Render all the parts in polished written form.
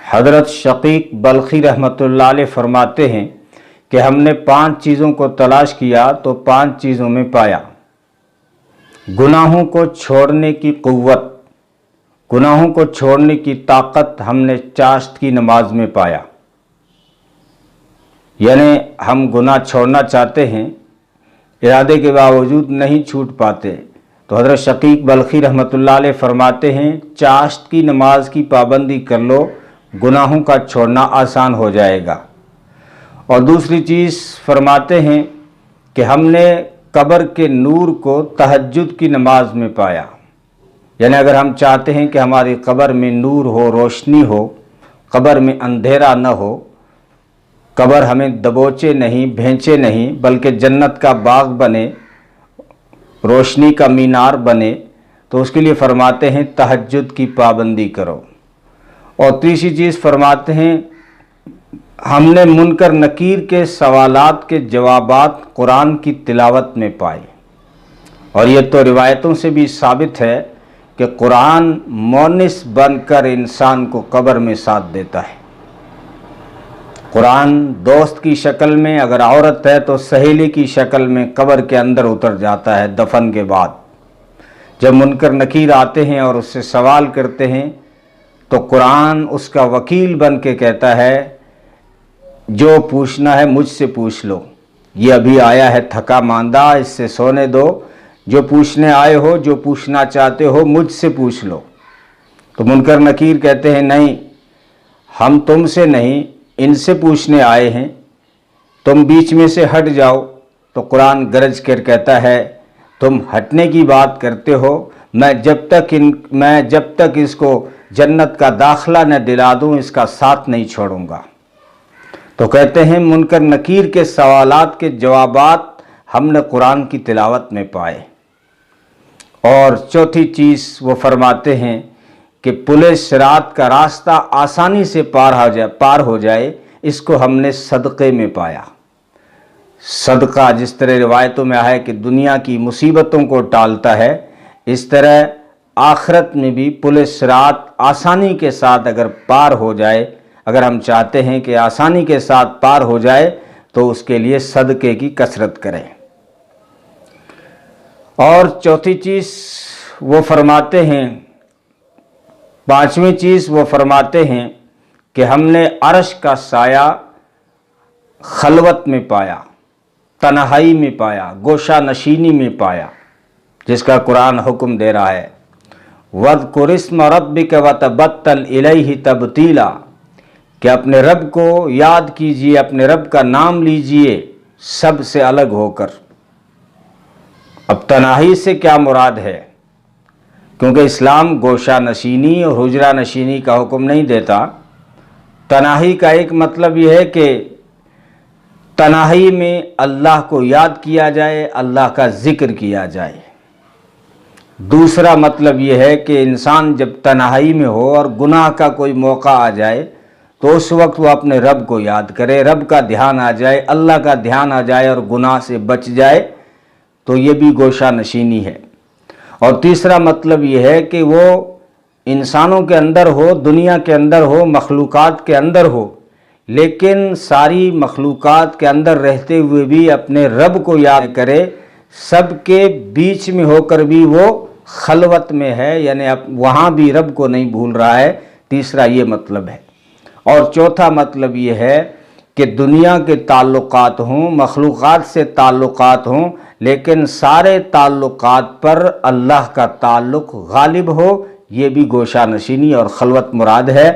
حضرت شقیق بلخی رحمتullah علیہ فرماتے ہیں کہ ہم نے 5 چیزوں کو تلاش کیا تو 5 چیزوں میں پایا۔ گناہوں کو چھوڑنے کی قوت، گناہوں کو چھوڑنے کی طاقت ہم نے چاشت کی نماز میں پایا۔ یعنی ہم گناہ چھوڑنا چاہتے ہیں، ارادے کے باوجود نہیں چھوٹ پاتے، تو حضرت شقیق بلخی رحمتullah علیہ فرماتے ہیں چاشت کی نماز کی پابندی کر لو، گناہوں کا چھوڑنا آسان ہو جائے گا۔ اور دوسری چیز فرماتے ہیں کہ ہم نے قبر کے نور کو تہجد کی نماز میں پایا۔ یعنی اگر ہم چاہتے ہیں کہ ہماری قبر میں نور ہو، روشنی ہو، قبر میں اندھیرا نہ ہو، قبر ہمیں دبوچے نہیں، بھینچے نہیں، بلکہ جنت کا باغ بنے، روشنی کا مینار بنے، تو اس کے لیے فرماتے ہیں تہجد کی پابندی کرو۔ اور تیسری چیز فرماتے ہیں ہم نے منکر نکیر کے سوالات کے جوابات قرآن کی تلاوت میں پائے۔ اور یہ تو روایتوں سے بھی ثابت ہے کہ قرآن مونس بن کر انسان کو قبر میں ساتھ دیتا ہے۔ قرآن دوست کی شکل میں، اگر عورت ہے تو سہیلی کی شکل میں قبر کے اندر اتر جاتا ہے دفن کے بعد۔ جب منکر نکیر آتے ہیں اور اس سے سوال کرتے ہیں تو قرآن اس کا وکیل بن کے کہتا ہے جو پوچھنا ہے مجھ سے پوچھ لو، یہ ابھی آیا ہے تھکا ماندہ، اس سے سونے دو، جو پوچھنے آئے ہو، جو پوچھنا چاہتے ہو مجھ سے پوچھ لو۔ تو منکر نکیر کہتے ہیں نہیں، ہم تم سے نہیں، ان سے پوچھنے آئے ہیں، تم بیچ میں سے ہٹ جاؤ۔ تو قرآن گرج کر کہتا ہے تم ہٹنے کی بات کرتے ہو، میں جب تک اس کو جنت کا داخلہ نہ دلا دوں اس کا ساتھ نہیں چھوڑوں گا۔ تو کہتے ہیں منکر نکیر کے سوالات کے جوابات ہم نے قرآن کی تلاوت میں پائے۔ اور چوتھی چیز وہ فرماتے ہیں کہ پل صراط کا راستہ آسانی سے پار ہو جائے، اس کو ہم نے صدقے میں پایا۔ صدقہ جس طرح روایتوں میں آیا ہے کہ دنیا کی مصیبتوں کو ٹالتا ہے، اس طرح آخرت میں بھی پل صراط آسانی کے ساتھ اگر پار ہو جائے، اگر ہم چاہتے ہیں کہ آسانی کے ساتھ پار ہو جائے تو اس کے لیے صدقے کی کثرت کریں۔ اور چوتھی چیز وہ فرماتے ہیں، پانچویں چیز وہ فرماتے ہیں کہ ہم نے عرش کا سایہ خلوت میں پایا، تنہائی میں پایا، گوشہ نشینی میں پایا، جس کا قرآن حکم دے رہا ہے وَاذْكُرِ اسْمَ رَبِّكَ وَتَبَتَّلْ إِلَيْهِ تَبْتِيلًا، کہ اپنے رب کو یاد کیجئے، اپنے رب کا نام لیجئے سب سے الگ ہو کر۔ اب تنہائی سے کیا مراد ہے؟ کیونکہ اسلام گوشہ نشینی اور حجرہ نشینی کا حکم نہیں دیتا۔ تنہائی کا ایک مطلب یہ ہے کہ تنہائی میں اللہ کو یاد کیا جائے، اللہ کا ذکر کیا جائے۔ دوسرا مطلب یہ ہے کہ انسان جب تنہائی میں ہو اور گناہ کا کوئی موقع آ جائے تو اس وقت وہ اپنے رب کو یاد کرے، رب کا دھیان آ جائے، اللہ کا دھیان آ جائے اور گناہ سے بچ جائے، تو یہ بھی گوشہ نشینی ہے۔ اور تیسرا مطلب یہ ہے کہ وہ انسانوں کے اندر ہو، دنیا کے اندر ہو، مخلوقات کے اندر ہو، لیکن ساری مخلوقات کے اندر رہتے ہوئے بھی اپنے رب کو یاد کرے، سب کے بیچ میں ہو کر بھی وہ خلوت میں ہے، یعنی وہاں بھی رب کو نہیں بھول رہا ہے۔ تیسرا یہ مطلب ہے۔ اور چوتھا مطلب یہ ہے کہ دنیا کے تعلقات ہوں، مخلوقات سے تعلقات ہوں، لیکن سارے تعلقات پر اللہ کا تعلق غالب ہو، یہ بھی گوشہ نشینی اور خلوت مراد ہے۔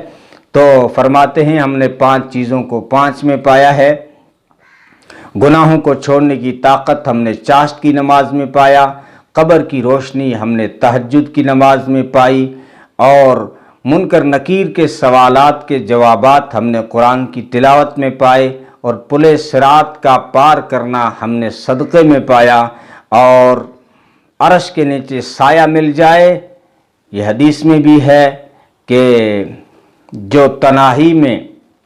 تو فرماتے ہیں ہم نے 5 چیزوں کو 5 میں پایا ہے۔ گناہوں کو چھوڑنے کی طاقت ہم نے چاشت کی نماز میں پایا، قبر کی روشنی ہم نے تہجد کی نماز میں پائی، اور منکر نکیر کے سوالات کے جوابات ہم نے قرآن کی تلاوت میں پائے، اور پل صراط کا پار کرنا ہم نے صدقے میں پایا، اور عرش کے نیچے سایہ مل جائے۔ یہ حدیث میں بھی ہے کہ جو تنہائی میں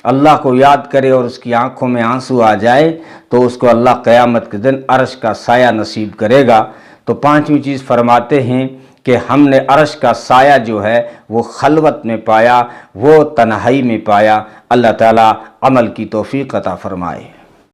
اللہ کو یاد کرے اور اس کی آنکھوں میں آنسو آ جائے تو اس کو اللہ قیامت کے دن عرش کا سایہ نصیب کرے گا۔ تو 5ویں چیز فرماتے ہیں کہ ہم نے عرش کا سایہ جو ہے وہ خلوت میں پایا، وہ تنہائی میں پایا۔ اللہ تعالیٰ عمل کی توفیق عطا فرمائے۔